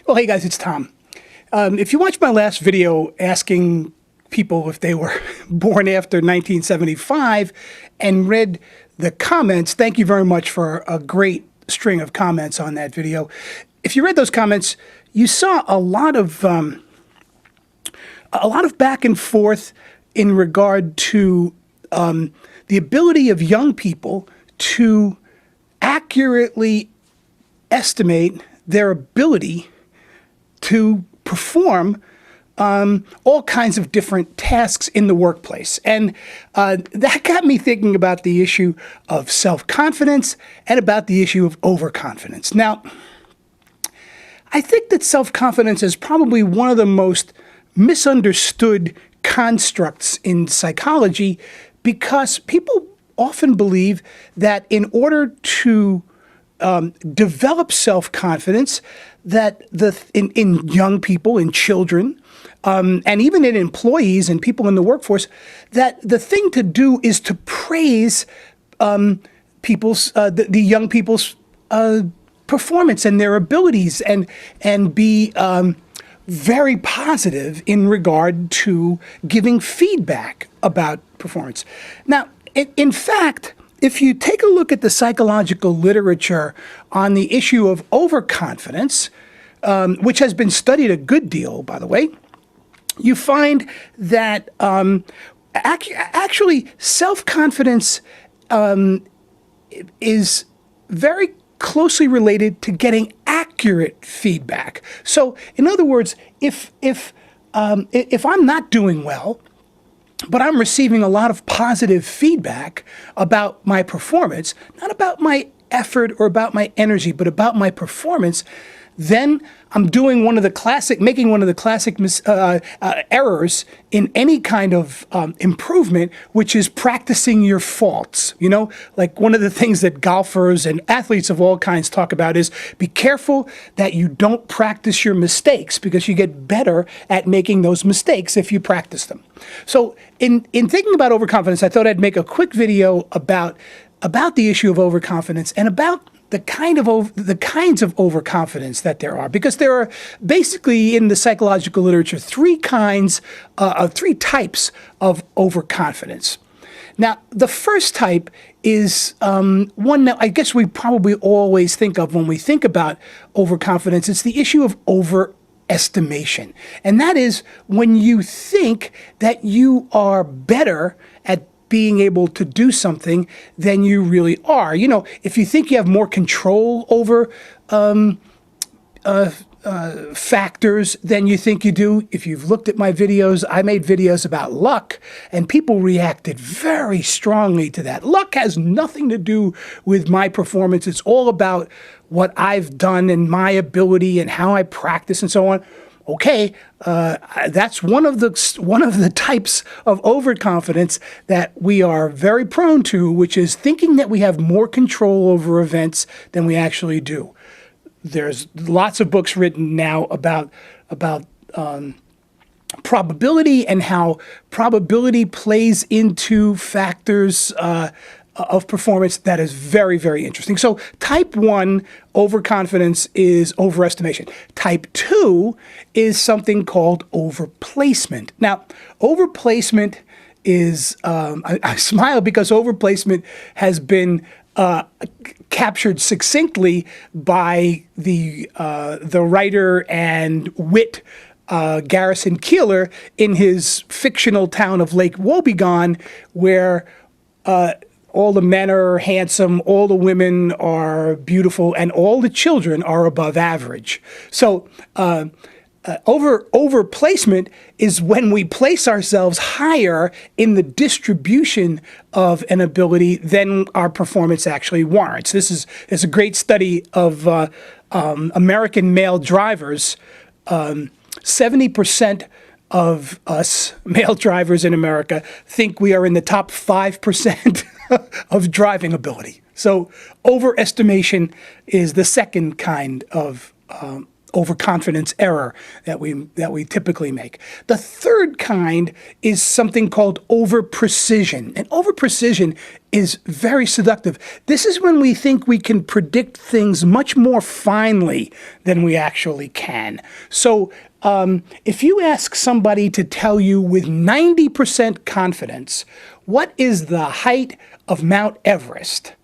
Well, hey guys, it's Tom. If you watched my last video asking people if they were born after 1975 and read the comments, thank you very much for a great string of comments on that video. If you read those comments, you saw a lot of back and forth in regard to the ability of young people to accurately estimate their ability to perform all kinds of different tasks in the workplace. And that got me thinking about the issue of self-confidence and about the issue of overconfidence. Now, I think that self-confidence is probably one of the most misunderstood constructs in psychology because people often believe that in order to develop self-confidence, that in young people, in children, and even in employees and people in the workforce, that the thing to do is to praise the young people's performance and their abilities, and be very positive in regard to giving feedback about performance. Now, in fact, if you take a look at the psychological literature on the issue of overconfidence, which has been studied a good deal, by the way, you find that actually self-confidence is very closely related to getting accurate feedback. So, in other words, if I'm not doing well, but I'm receiving a lot of positive feedback about my performance, not about my effort or about my energy, but about my performance, then I'm doing making one of the classic errors in any kind of improvement, which is practicing your faults. You know, like one of the things that golfers and athletes of all kinds talk about is be careful that you don't practice your mistakes, because you get better at making those mistakes if you practice them. So in thinking about overconfidence, I thought I'd make a quick video about the issue of overconfidence and about the kinds of overconfidence that there are, because there are basically in the psychological literature three types of overconfidence. Now, the first type is one that I guess we probably always think of when we think about overconfidence. It's the issue of overestimation, and that is when you think that you are better at being able to do something than you really are. You know, if you think you have more control over factors than you think you do. If you've looked at my videos, I made videos about luck, and people reacted very strongly to that. Luck has nothing to do with my performance. It's all about what I've done and my ability and how I practice and so on. Okay, that's one of the types of overconfidence that we are very prone to, which is thinking that we have more control over events than we actually do. There's lots of books written now about probability and how probability plays into factors of performance that is very, very interesting. So type 1 overconfidence is overestimation. Type 2 is something called overplacement. Now, overplacement is, I smile because overplacement has been captured succinctly by the writer and wit Garrison Keillor in his fictional town of Lake Wobegon, where all the men are handsome, all the women are beautiful, and all the children are above average. So overplacement is when we place ourselves higher in the distribution of an ability than our performance actually warrants. This is a great study of American male drivers. 70% of us male drivers in America think we are in the top 5% of driving ability. So overestimation is the second kind of overconfidence error that we typically make. The third kind is something called overprecision. And overprecision is very seductive. This is when we think we can predict things much more finely than we actually can. So if you ask somebody to tell you with 90% confidence what is the height of Mount Everest,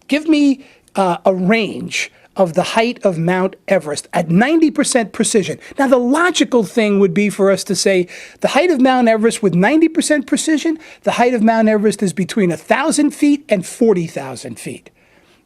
give me a range of the height of Mount Everest at 90% precision. Now, the logical thing would be for us to say the height of Mount Everest with 90% precision, the height of Mount Everest is between 1,000 feet and 40,000 feet.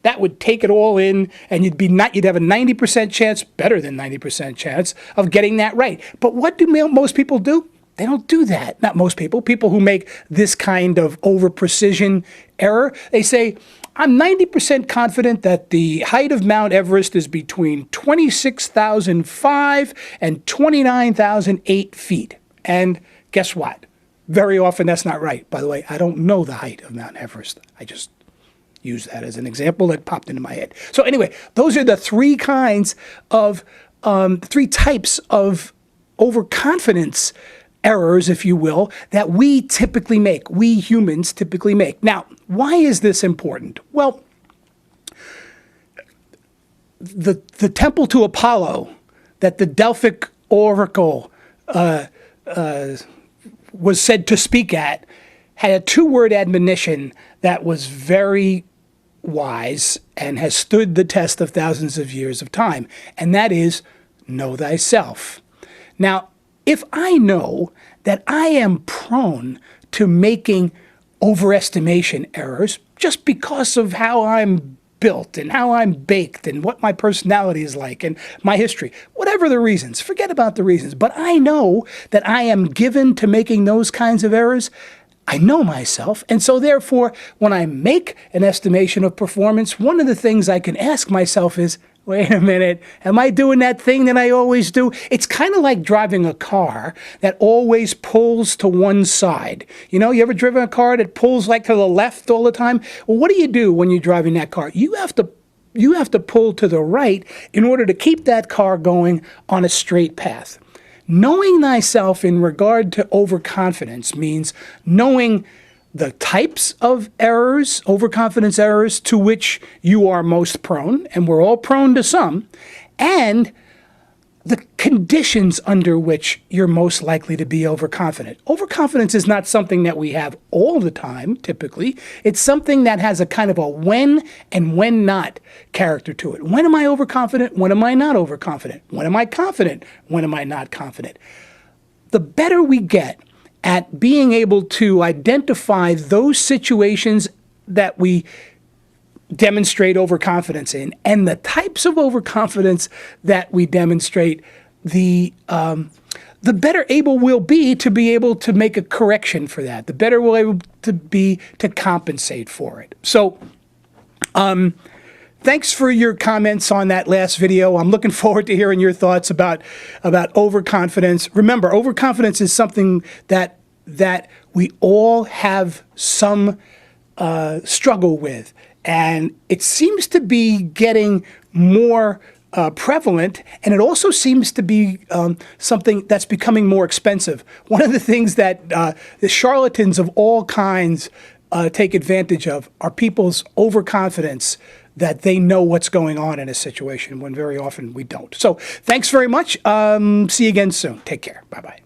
That would take it all in, and you'd have a 90% chance, better than 90% chance, of getting that right. But what do most people do? They don't do that. Not most people. People who make this kind of over-precision error, they say, I'm 90% confident that the height of Mount Everest is between 26,005 and 29,008 feet. And guess what? Very often that's not right. By the way, I don't know the height of Mount Everest. I just use that as an example that popped into my head. So anyway, those are the three types of overconfidence errors, if you will, that we typically make, we humans typically make. Now, why is this important? Well, the temple to Apollo that the Delphic oracle was said to speak at had a two-word admonition that was very wise and has stood the test of thousands of years of time, and that is, know thyself. Now, if I know that I am prone to making overestimation errors just because of how I'm built and how I'm baked and what my personality is like and my history, whatever the reasons, forget about the reasons, but I know that I am given to making those kinds of errors. I know myself, and so therefore, when I make an estimation of performance, one of the things I can ask myself is, wait a minute, am I doing that thing that I always do? It's kind of like driving a car that always pulls to one side. You know, you ever driven a car that pulls like to the left all the time? Well, what do you do when you're driving that car? You have to pull to the right in order to keep that car going on a straight path. Knowing thyself in regard to overconfidence means knowing the types of errors, overconfidence errors, to which you are most prone, and we're all prone to some, and the conditions under which you're most likely to be overconfident. Overconfidence is not something that we have all the time, typically. It's something that has a kind of a when and when not character to it. When am I overconfident? When am I not overconfident? When am I confident? When am I not confident? The better we get at being able to identify those situations that we demonstrate overconfidence in and the types of overconfidence that we demonstrate, the better able we'll be to make a correction for that. The better we'll able to be to compensate for it. So, thanks for your comments on that last video. I'm looking forward to hearing your thoughts about overconfidence. Remember, overconfidence is something that we all have some struggle with, and it seems to be getting more prevalent, and it also seems to be something that's becoming more expensive. One of the things that the charlatans of all kinds take advantage of are people's overconfidence that they know what's going on in a situation when very often we don't. So thanks very much. See you again soon. Take care. Bye-bye.